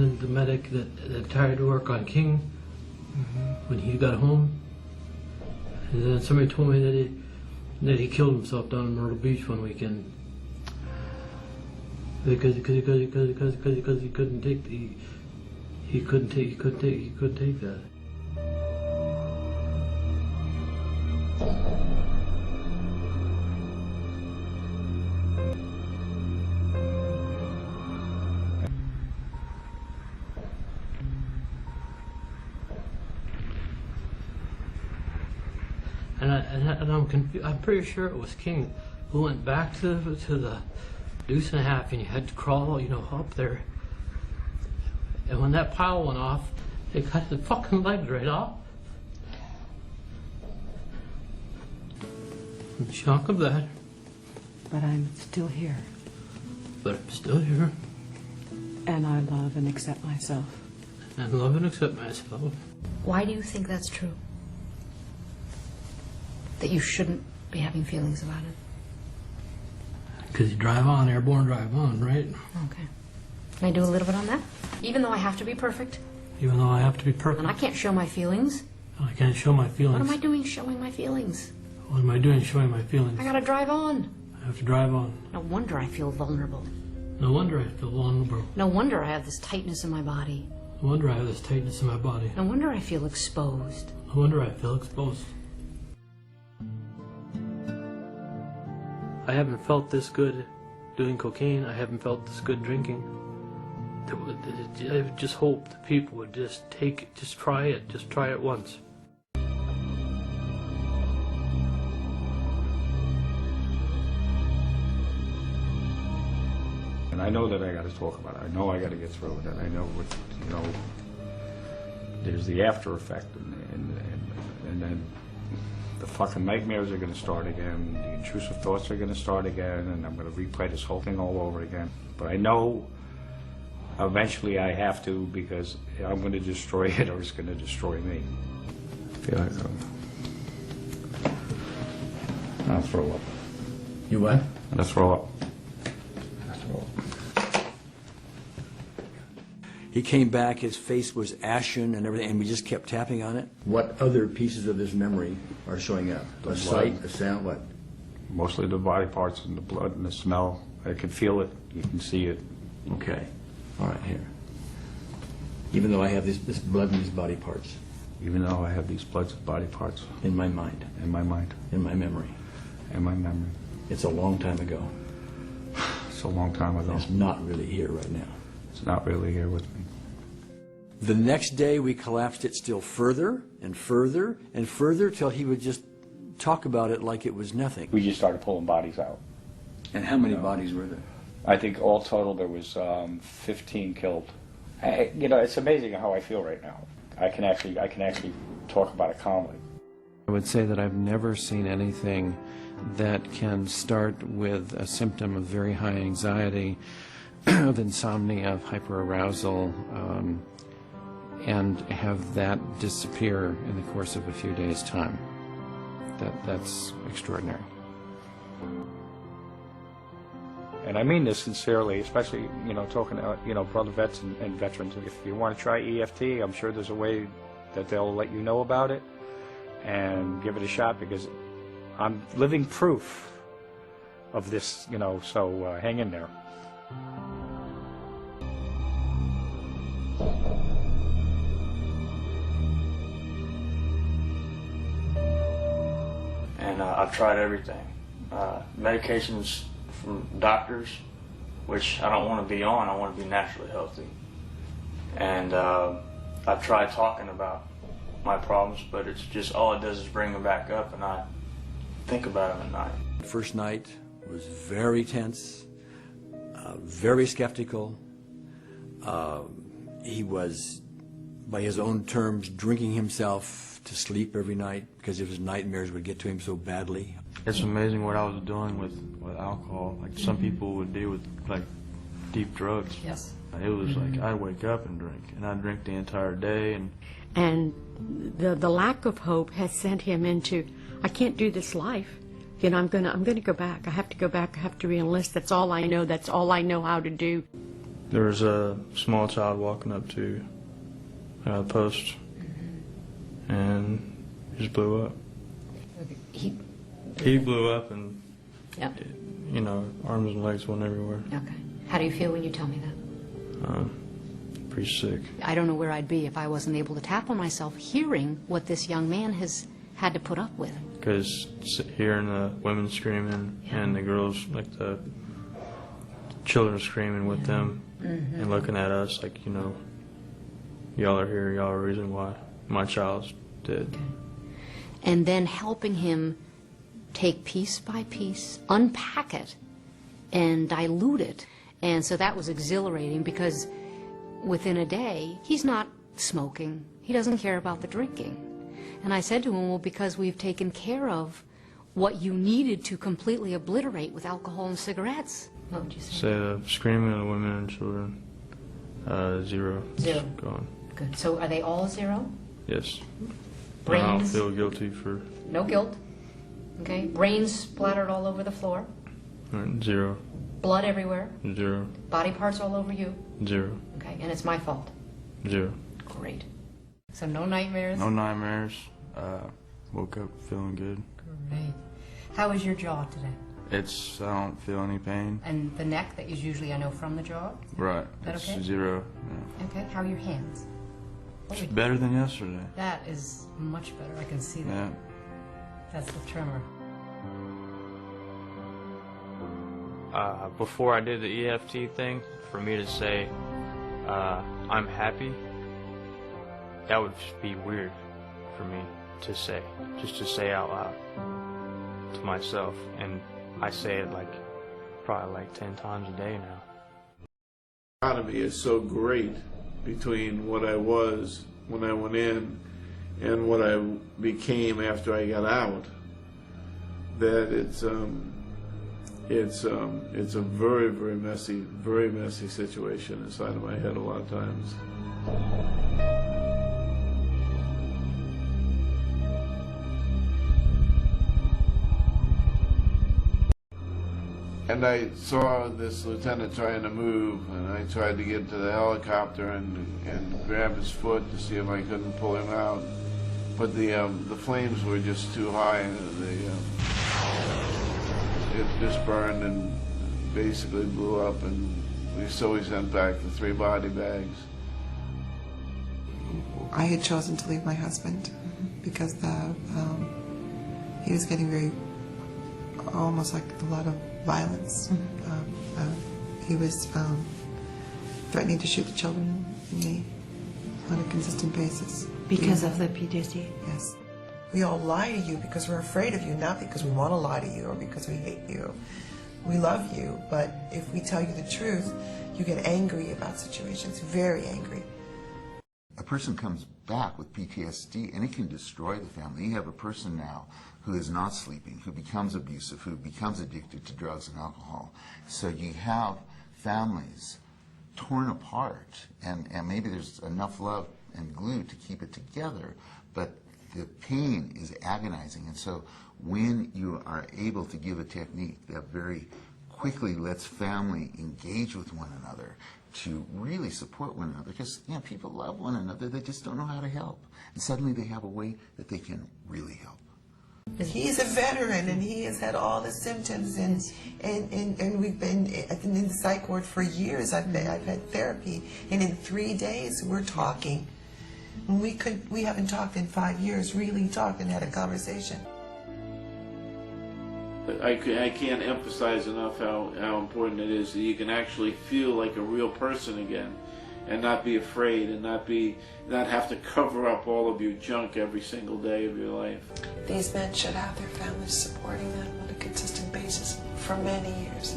then the medic that tried to work on King when he got home. And then somebody told me that he killed himself down in Myrtle Beach one weekend because he couldn't take that. And I'm confused. I'm pretty sure it was King who went back to the deuce and a half, and you had to crawl, up there. And when that pile went off, they cut his fucking legs right off. I'm shocked of that. But I'm still here. But I'm still here. And I love and accept myself. And love and accept myself. Why do you think that's true? That you shouldn't be having feelings about it? Because you drive on, airborne drive on, right? Okay. Can I do a little bit on that? Even though I have to be perfect? Even though I have to be perfect. And I can't show my feelings? I can't show my feelings. What am I doing showing my feelings? What am I doing showing my feelings? I gotta drive on. I have to drive on. No wonder I feel vulnerable. No wonder I feel vulnerable. No wonder I have this tightness in my body. No wonder I have this tightness in my body. No wonder I feel exposed. No wonder I feel exposed. I haven't felt this good doing cocaine. I haven't felt this good drinking. I just hope the people would just take it, just try it once. And I know that I got to talk about it. I know I got to get through it. And I know there's the after effect, and then the fucking nightmares are going to start again. The intrusive thoughts are going to start again, and I'm going to replay this whole thing all over again. But I know eventually I have to, because I'm going to destroy it, or it's going to destroy me. I feel like I'll throw up. You what? I'll throw up. He came back, his face was ashen and everything, and we just kept tapping on it. What other pieces of his memory are showing up? A sight, a sound, what? Mostly the body parts and the blood and the smell. I can feel it. You can see it. Okay. All right, here. Even though I have this blood in these body parts. Even though I have these bloods and body parts. In my mind. In my mind. In my memory. In my memory. It's a long time ago. It's a long time ago. It's not really here right now. It's not really here with me. The next day we collapsed it still further and further and further till he would just talk about it like it was nothing. We just started pulling bodies out. And how many bodies were there? I think all total there was 15 killed. It's amazing how I feel right now. I can actually talk about it calmly. I would say that I've never seen anything that can start with a symptom of very high anxiety, of insomnia, of hyperarousal, and have that disappear in the course of a few days' time. That's extraordinary. And I mean this sincerely, especially, talking to, brother vets and veterans. If you want to try EFT, I'm sure there's a way that they'll let you know about it and give it a shot, because I'm living proof of this, so hang in there. And I've tried everything. Medications from doctors, which I don't want to be on. I want to be naturally healthy. And I've tried talking about my problems, but it's just all it does is bring them back up, and I think about them at night. The first night was very tense, very skeptical. He was, by his own terms, drinking himself to sleep every night because his nightmares would get to him so badly. It's amazing what I was doing with alcohol. Like some people would do with like deep drugs. Yes. It was like I'd wake up and drink, and I'd drink the entire day. And the lack of hope has sent him into, I can't do this life. I'm gonna go back. I have to go back. I have to re-enlist. That's all I know. That's all I know how to do. There was a small child walking up to a post, and he just blew up. He blew up, and Yep. you know, arms and legs went everywhere. Okay. How do you feel when you tell me that? Pretty sick. I don't know where I'd be if I wasn't able to tap on myself hearing what this young man has had to put up with. Because hearing the women screaming and the girls, like the children screaming with them, and looking at us like, you know, y'all are here, y'all are the reason why my child's dead. And then helping him take piece by piece, unpack it, and dilute it. And so that was exhilarating because within a day, he's not smoking. He doesn't care about the drinking. And I said to him, well, because we've taken care of what you needed to completely obliterate with alcohol and cigarettes. What would you say? Say the screaming of the women and children, 0. Zero. Gone. Good. So are they all 0? Yes. I don't Brains? feel guilty for No guilt. Okay. Brains splattered all over the floor. 0. Blood everywhere. 0. Body parts all over you. 0. Okay. And it's my fault. 0. Great. So no nightmares? No nightmares. Woke up feeling good. Great. How is your jaw today? I don't feel any pain. And the neck that is usually, I know, from the jaw? Right. That It's okay? 0. Yeah. Okay. How are your hands? It's better than yesterday. That is much better. I can see that. Yeah. That's the tremor. Before I did the EFT thing, for me to say, I'm happy, that would just be weird for me to say, just to say out loud to myself. And I say it probably like 10 times a day now. Economy is so great between what I was when I went in and what I became after I got out, that it's a very, very messy situation inside of my head a lot of times. And I saw this lieutenant trying to move, and I tried to get to the helicopter and grab his foot to see if I couldn't pull him out. But the flames were just too high, and it just burned and basically blew up, and we sent back the 3 body bags. I had chosen to leave my husband because he was getting very, almost like a lot of violence. He was threatening to shoot the children and me on a consistent basis. Because of the PTSD? Yes. We all lie to you because we're afraid of you, not because we want to lie to you or because we hate you. We love you, but if we tell you the truth, you get angry about situations, very angry. A person comes back with PTSD and it can destroy the family. You have a person now who is not sleeping, who becomes abusive, who becomes addicted to drugs and alcohol. So you have families torn apart, and maybe there's enough love and glue to keep it together, but the pain is agonizing. And so when you are able to give a technique that very quickly lets family engage with one another, to really support one another, because people love one another, they just don't know how to help. And suddenly they have a way that they can really help. He's a veteran, and he has had all the symptoms, and we've been in the psych ward for years. I've had therapy, and in 3 days we're talking. We haven't talked in 5 years, really talked and had a conversation. I can't emphasize enough how important it is that you can actually feel like a real person again, and not be afraid, and not have to cover up all of your junk every single day of your life. These men should have their families supporting them on a consistent basis for many years.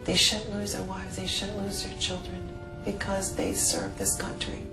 They shouldn't lose their wives, they shouldn't lose their children, because they serve this country.